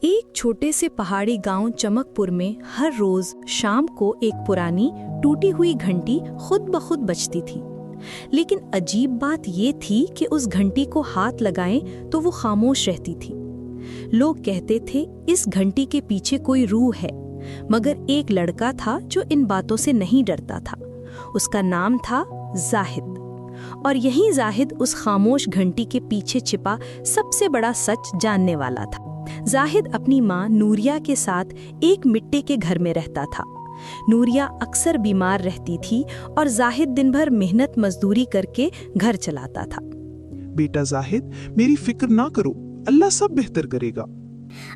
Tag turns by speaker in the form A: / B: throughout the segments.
A: एक छोटे से पहाड़ी गांव चमकपुर में हर रोज शाम को एक पुरानी टूटी हुई घंटी खुद ब खुद बजती थी। लेकिन अजीब बात ये थी कि उस घंटी को हाथ लगाएं तो वो खामोश रहती थी। लोग कहते थे इस घंटी के पीछे कोई रूह है, मगर एक लड़का था जो इन बातों से नहीं डरता था। उसका नाम था जाहिद, और यही जाहिद उस खामोश घंटी के पीछे छिपा सबसे बड़ा सच जानने वाला था। जाहिद अपनी माँ नूरिया के साथ एक मिट्टी के घर में रहता था। नूरिया अक्सर बीमार रहती थी और जाहिद दिन भर मेहनत मजदूरी करके घर चलाता था।
B: बेटा जाहिद, मेरी फिक्र ना करो, अल्लाह सब बेहतर करेगा।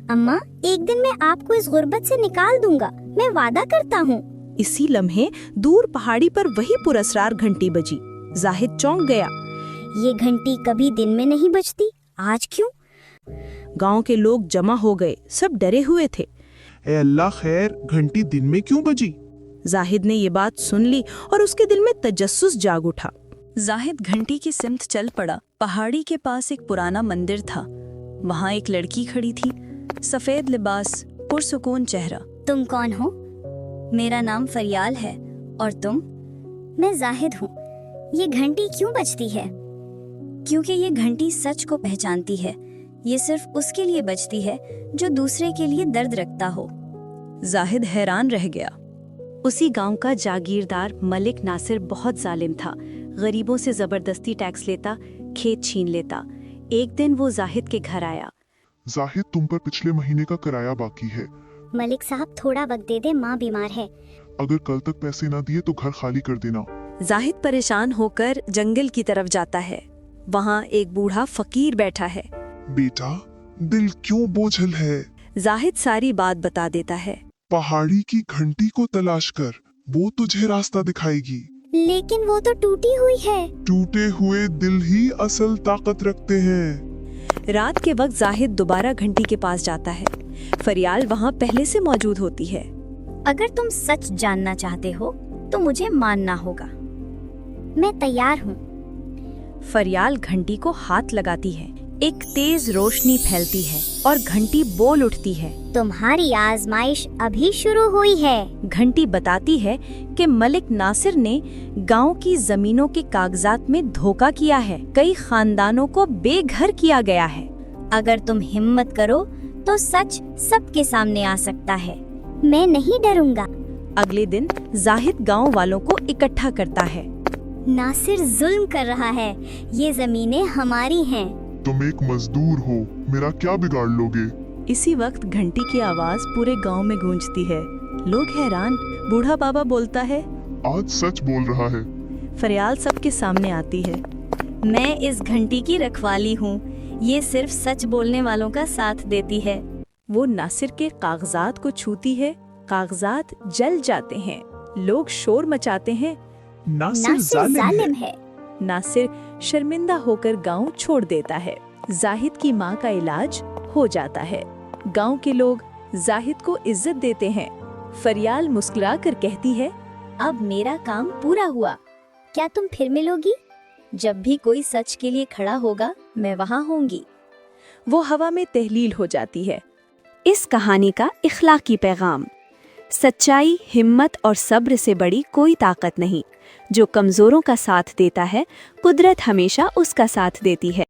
C: अम्मा, एक दिन मैं आपको इस गुर्बत से निकाल दूंगा, मैं वादा करता हूँ।
A: इसी लम्हे दूर पहाड़ी पर वही पुरस्रार घंटी बजी। जाहिद चौंक गया।
C: ये घंटी कभी दिन में नहीं बजती, आज क्यों?
A: गांव के लोग जमा हो गए, सब डरे हुए थे।
B: ए अल्लाह खैर, घंटी दिन में क्यों बजी?
A: जाहिद ने ये बात सुन ली और उसके दिल में तजस्सुस जाग उठा। जाहिद घंटी की सिमत चल पड़ा। पहाड़ी के पास एक पुराना मंदिर था। वहाँ एक लड़की खड़ी थी, सफेद लिबास, पुरसुकून चेहरा।
C: तुम कौन हो? मेरा नाम फरियाल है। और तुम? मैं जाहिद हूँ। ये घंटी क्यों बजती है? क्योंकि ये घंटी सच को पहचानती है। ये सिर्फ उसके लिए बजती है जो दूसरे के लिए दर्द रखता हो।
A: जाहिद हैरान रह गया। उसी गांव का जागीरदार मलिक नासिर बहुत जालिम था। गरीबों से जबरदस्ती टैक्स लेता, खेत छीन लेता। एक दिन वो जाहिद के घर आया।
D: जाहिद, तुम पर पिछले महीने का किराया बाकी है।
C: मलिक साहब, थोड़ा वक्त दे दे, माँ बीमार है।
D: अगर कल तक पैसे ना दिए तो घर खाली कर देना।
A: जाहिद परेशान होकर जंगल की तरफ जाता है। वहाँ एक बूढ़ा फकीर बैठा है।
D: बेटा, दिल क्यों बोझल है?
A: जाहिद सारी बात बता देता है।
D: पहाड़ी की घंटी को तलाश कर, वो तुझे रास्ता दिखाएगी।
C: लेकिन वो तो टूटी हुई है।
D: टूटे हुए दिल ही असल ताकत रखते हैं।
A: रात के वक्त जाहिद दोबारा घंटी के पास जाता है। फरियाल वहाँ पहले से मौजूद होती है।
C: अगर तुम सच जानना चाहते हो तो मुझे मानना होगा। मैं तैयार हूँ।
A: फरियाल घंटी को हाथ लगाती है। एक तेज रोशनी फैलती है और घंटी बोल उठती है।
C: तुम्हारी आजमाइश अभी शुरू हुई है।
A: घंटी बताती है कि मलिक नासिर ने गांव की जमीनों के कागजात में धोखा किया है। कई खानदानों को बेघर किया गया है।
C: अगर तुम हिम्मत करो तो सच सबके सामने आ सकता है। मैं नहीं डरूंगा।
A: अगले दिन जाहिद गांव वालों को इकट्ठा करता है।
C: नासिर जुल्म कर रहा है। ये जमीनें हमारी हैं।
D: तुम एक मजदूर हो, मेरा क्या बिगाड़ लोगे?
A: इसी वक्त घंटी की आवाज पूरे गांव में गूंजती है। लोग हैरान। बूढ़ा बाबा बोलता है,
D: आज सच बोल रहा है।
A: फरियाल सबके सामने आती है।
C: मैं इस घंटी की रखवाली हूँ। ये सिर्फ सच बोलने वालों का साथ देती है।
A: वो नासिर के कागजात को छूती है। कागजात जल जाते हैं। लोग शोर मचाते हैं।
B: नासिर जालिम है।
A: नासिर शर्मिंदा होकर गांव छोड़ देता है। जाहिद की माँ का इलाज हो जाता है। गांव के लोग जाहिद को इज्जत देते हैं। फरियाल मुस्कुरा कर कहती है,
C: अब मेरा काम पूरा हुआ। क्या तुम फिर मिलोगी? जब भी कोई सच के लिए खड़ा होगा, मैं वहाँ होंगी।
A: वो हवा में तहलील हो जाती है। इस कहानी का इखलाकी पैगाम: सच्चाई, हिम्मत और सब्र से बड़ी कोई ताकत नहीं। जो कमजोरों का साथ देता है, कुदरत हमेशा उसका साथ देती है।